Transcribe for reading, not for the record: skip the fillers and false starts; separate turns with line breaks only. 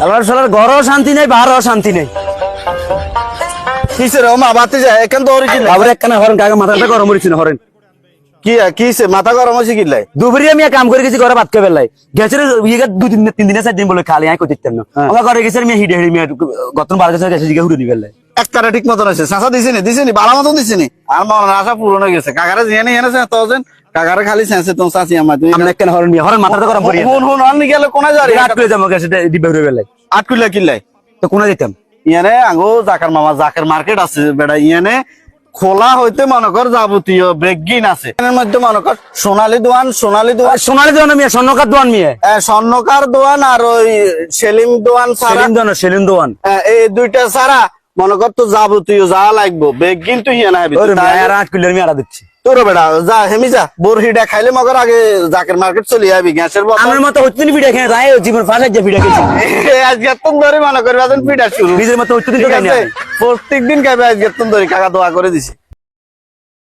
আমার শালার ঘরও শান্তি নেই, বাহারও শান্তি নেই।
কিসে রে মা বাতি যায় এখন তো হরি কি
আবার একখানা হরেন কাকা মাথাটা গরম হয়েছিল হরেন।
কিসে মাথা গরম হয়েছে কি লাই?
দুপুরে আমি কাম করে গেছি ঘরে ভাত খেয়ে বেলাই গেছে ইয়ে 2-3 দিন 4 দিন বলে খালি আই করতে না আমার ঘরে গেছে আমি হিডে হিডে মিয়া গতন 12 বছর গেছে জিগা হুড়ে নি বেলাই
একটারে ঠিক মতন আছে চাচা দিছিনি বালা মতন দিছিনি আর মনের আশা পূরণ হয়ে গেছে কাকারে জিয়ানি এনেছে তজন কাকারে খালি সেন্সে তো চাচি আমার তুমি
আমি একখানা হরেন মিয়া হরেন মাথাটা গরম করি
হুন আনি গেল কোনা যারি
রাত করে যাবো গেছে দিবে হুড়ে বেলাই
আটকুলা কিল্লাই
তো কোনা দিতাম
ইয়ানে আগো জাকার মামা জাকের মার্কেট আছে বেড়া ইয়ানে খোলা হইতে মনে কর যাবতীয় বেগিন আছে এর মধ্যে মনে কর সোনালী দোয়ান
সোনালী দোয়ান মিয়া স্বর্ণকার দোয়ান মিয়া
স্বর্ণকার দোয়ান আর ওই সেলিম দোয়ান
সেলিম দোয়ান
এই দুইটা ছাড়া মনে কর তো যাবতীয় যা লাগবো বেগিন তো হিয়া নাই
আর 8 কিলো আমি আড়া দিচ্ছি
তোর বেড়া যা হেমি যা বরহিটা খাইলে মগর আগে জাকের মার্কেট চলে যাবি গ্যাসের
আমার মতো হচ্ছে পিঠা খেয়ে রায় জীবন ফাঁসে যে পিঠা খেয়েছি
আজকে তুমি ধরে মনে করবে পিঠা শুরু
নিজের মতো হচ্ছে
প্রত্যেক দিন খাবে আজকে তুমি ধরে কাকা দোয়া করে দিছি